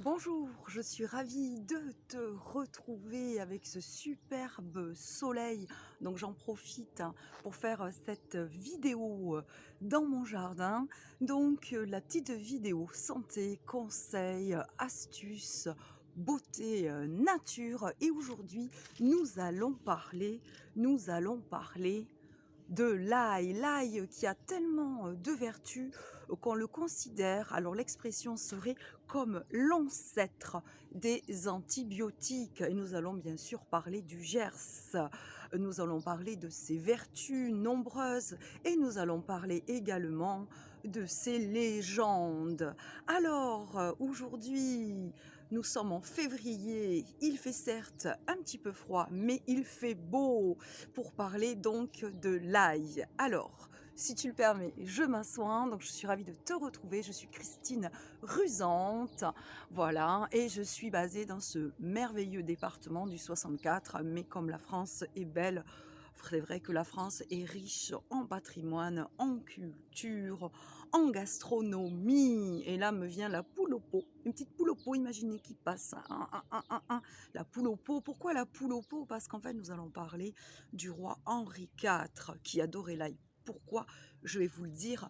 Bonjour, je suis ravie de te retrouver avec ce superbe soleil. Donc j'en profite pour faire cette vidéo dans mon jardin. Donc la petite vidéo santé, conseils, astuces, beauté, nature. Et aujourd'hui, nous allons parler de l'ail. L'ail qui a tellement de vertus qu'on le considère, alors l'expression serait comme l'ancêtre des antibiotiques. Et nous allons bien sûr parler du gers. Nous allons parler de ses vertus nombreuses et nous allons parler également de ses légendes. Alors, aujourd'hui, nous sommes en février. Il fait certes un petit peu froid, mais il fait beau pour parler donc de l'ail. Alors, si tu le permets, je m'assois, donc je suis ravie de te retrouver. Je suis Christine Rusante, voilà, et je suis basée dans ce merveilleux département du 64. Mais comme la France est belle, c'est vrai que la France est riche en patrimoine, en culture, en gastronomie. Et là me vient la poule au pot, une petite poule au pot, imaginez qui passe. La poule au pot. Pourquoi la poule au pot? Parce qu'en fait, nous allons parler du roi Henri IV qui adorait l'ail. Pourquoi? Je vais vous le dire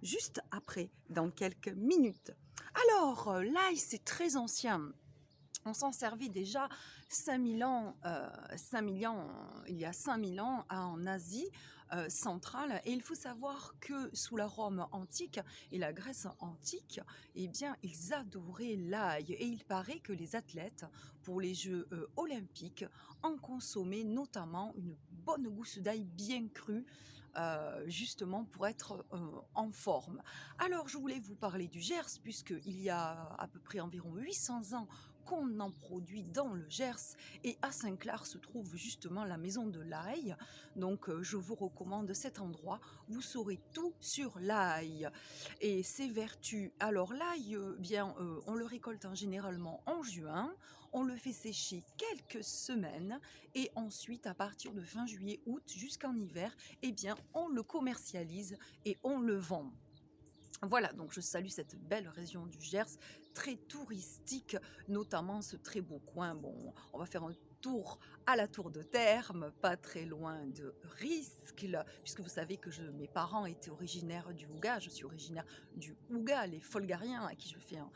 juste après, dans quelques minutes. Alors, l'ail, c'est très ancien. On s'en servait déjà 5000 ans, 5000 ans, il y a 5000 ans en Asie centrale. Et il faut savoir que sous la Rome antique et la Grèce antique, eh bien, ils adoraient l'ail. Et il paraît que les athlètes, pour les Jeux olympiques, en consommaient notamment une bonne gousse d'ail bien crue, justement pour être en forme. Alors, je voulais vous parler du Gers, puisqu'il y a à peu près environ 800 ans qu'on en produit dans le Gers, et à Saint-Clar se trouve justement la maison de l'ail. Donc je vous recommande cet endroit, vous saurez tout sur l'ail et ses vertus. Alors l'ail, on le récolte généralement en juin, on le fait sécher quelques semaines et ensuite à partir de fin juillet août jusqu'en hiver, eh bien on le commercialise et on le vend. Voilà, donc je salue cette belle région du Gers, très touristique, notamment ce très beau coin. Bon, on va faire un tour à la Tour de Terme, pas très loin de Riscle, puisque vous savez que mes parents étaient originaires du Houga, je suis originaire du Houga, les Folgariens, à qui je fais un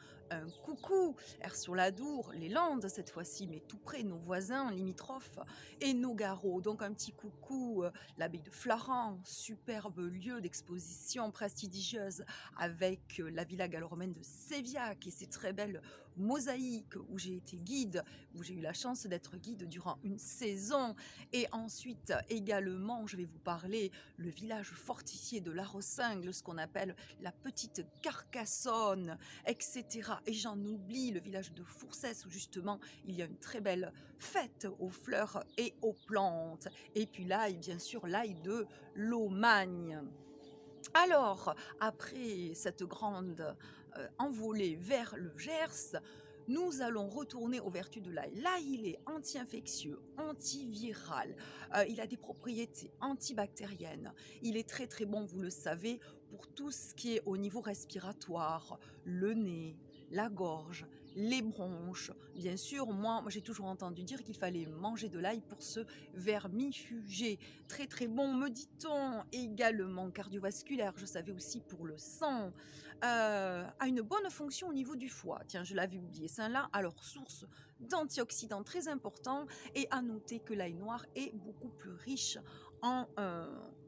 coucou, Air-sur-l'Adour, les Landes cette fois-ci, mais tout près, nos voisins limitrophes, et Nogaro, donc un petit coucou, l'abbaye de Flaran, superbe lieu d'exposition prestigieuse, avec la villa gallo-romaine de Séviac et ses très belles mosaïques où j'ai été guide, où j'ai eu la chance d'être guide durant une saison. Et ensuite également, je vais vous parler le village fortifié de La Rossingle, ce qu'on appelle la petite Carcassonne, etc. Et j'en oublie le village de Foursès où justement il y a une très belle fête aux fleurs et aux plantes. Et puis l'ail, bien sûr, l'ail de Lomagne. Alors, après cette grande envolée vers le Gers, nous allons retourner aux vertus de l'ail. L'ail, il est anti-infectieux, antiviral, il a des propriétés antibactériennes. Il est très très bon, vous le savez, pour tout ce qui est au niveau respiratoire, le nez, la gorge, les bronches. Bien sûr, moi j'ai toujours entendu dire qu'il fallait manger de l'ail pour se vermifuger. Très très bon, me dit-on, également cardiovasculaire, je savais aussi pour le sang, a une bonne fonction au niveau du foie. Tiens, je l'avais oublié, c'est là, alors source d'antioxydants très important, et à noter que l'ail noir est beaucoup plus riche en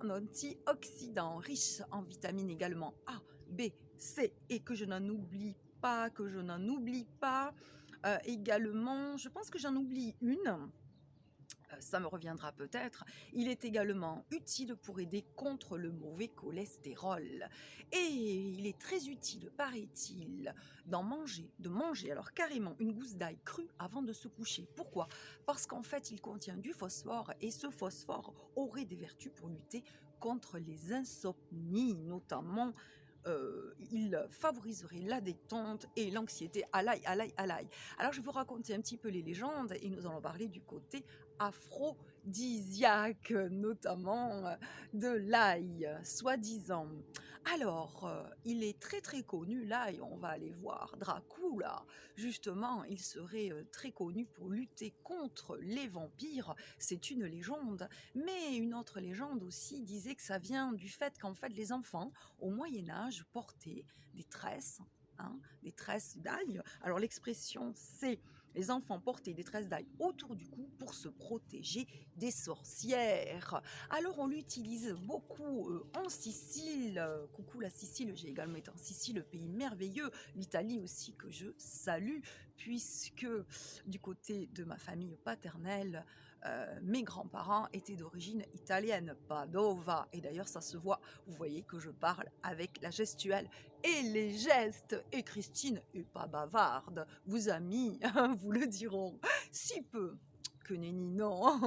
antioxydants, riche en vitamines également A, B, C, et que je n'en oublie pas, également, je pense que j'en oublie une, ça me reviendra peut-être, il est également utile pour aider contre le mauvais cholestérol. Et il est très utile, paraît-il, de manger alors carrément une gousse d'ail crue avant de se coucher. Pourquoi? Parce qu'en fait, il contient du phosphore et ce phosphore aurait des vertus pour lutter contre les insomnies, notamment il favoriserait la détente et l'anxiété à l'ail, à l'ail, à l'ail. Alors je vais vous raconter un petit peu les légendes et nous allons parler du côté aphrodisiaque, notamment de l'ail, soi-disant. Alors, il est très très connu, l'ail, on va aller voir Dracula, justement, il serait très connu pour lutter contre les vampires, c'est une légende, mais une autre légende aussi disait que ça vient du fait qu'en fait les enfants, au Moyen-Âge, portaient des tresses, des tresses d'ail. Alors l'expression c'est les enfants portaient des tresses d'ail autour du cou pour se protéger des sorcières. Alors on l'utilise beaucoup en Sicile. Coucou la Sicile, j'ai également été en Sicile, le pays merveilleux. L'Italie aussi que je salue, puisque du côté de ma famille paternelle, mes grands-parents étaient d'origine italienne, Padova. Et d'ailleurs ça se voit, vous voyez que je parle avec la gestuelle et les gestes. Et Christine est pas bavarde, vos amis vous le diront, si peu que nenni, non.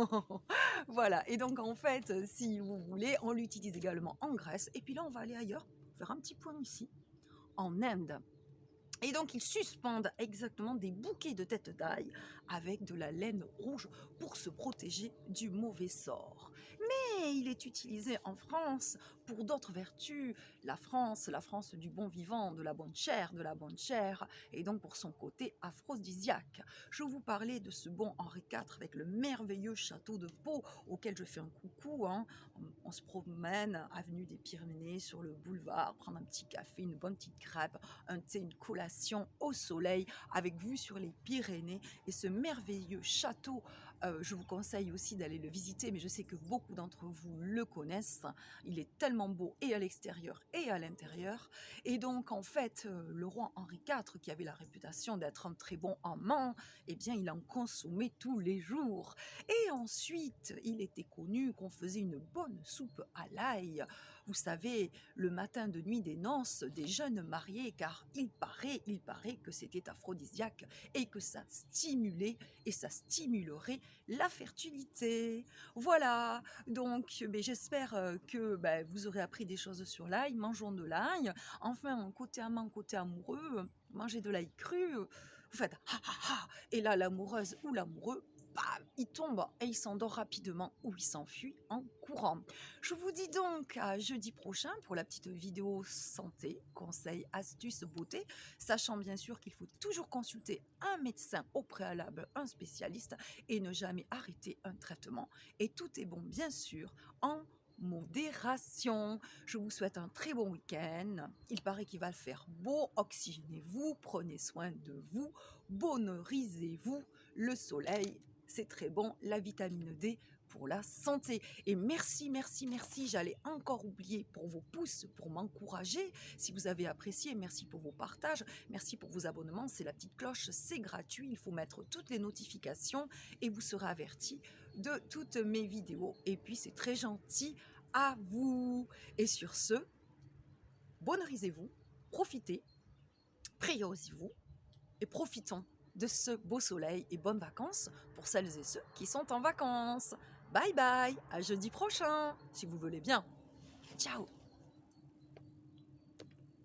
Voilà, et donc en fait, si vous voulez, on l'utilise également en Grèce. Et puis là, on va aller ailleurs, faire un petit point ici, en Inde. Et donc, ils suspendent exactement des bouquets de têtes d'ail avec de la laine rouge pour se protéger du mauvais sort. Mais il est utilisé en France pour d'autres vertus. La France du bon vivant, de la bonne chair, et donc pour son côté aphrodisiaque. Je vous parlais de ce bon Henri IV avec le merveilleux château de Pau, auquel je fais un coucou. On se promène, avenue des Pyrénées, sur le boulevard, prendre un petit café, une bonne petite crêpe, un thé, une collation au soleil, avec vue sur les Pyrénées. Et ce merveilleux château, je vous conseille aussi d'aller le visiter, mais je sais que beaucoup d'entre vous le connaissent. Il est tellement beau et à l'extérieur et à l'intérieur. Et donc, en fait, le roi Henri IV, qui avait la réputation d'être un très bon amant, eh bien, il en consommait tous les jours. Et ensuite, il était connu qu'on faisait une bonne soupe à l'ail. Vous savez, le matin de nuit des noces des jeunes mariés, car il paraît que c'était aphrodisiaque et que ça stimulait et ça stimulerait la fertilité. Voilà, donc j'espère que vous aurez appris des choses sur l'ail. Mangeons de l'ail. Enfin, côté amant, côté amoureux, mangez de l'ail cru. Vous faites ha ha ha, et là l'amoureuse ou l'amoureux, bam, il tombe et il s'endort rapidement ou il s'enfuit en courant. Je vous dis donc à jeudi prochain pour la petite vidéo santé, conseils, astuces, beauté, sachant bien sûr qu'il faut toujours consulter un médecin au préalable, un spécialiste, et ne jamais arrêter un traitement. Et tout est bon bien sûr en modération. Je vous souhaite un très bon week-end. Il paraît qu'il va le faire beau. Oxygénez-vous, prenez soin de vous, bonheurisez-vous. Le soleil, c'est très bon. La vitamine D pour la santé. Et merci, merci, merci. J'allais encore oublier pour vos pouces, pour m'encourager. Si vous avez apprécié, merci pour vos partages. Merci pour vos abonnements. C'est la petite cloche, c'est gratuit. Il faut mettre toutes les notifications et vous serez averti de toutes mes vidéos. Et puis, c'est très gentil à vous. Et sur ce, bonheurisez-vous, profitez, priorisez-vous et profitons de ce beau soleil et bonnes vacances pour celles et ceux qui sont en vacances. Bye bye, à jeudi prochain, si vous voulez bien. Ciao.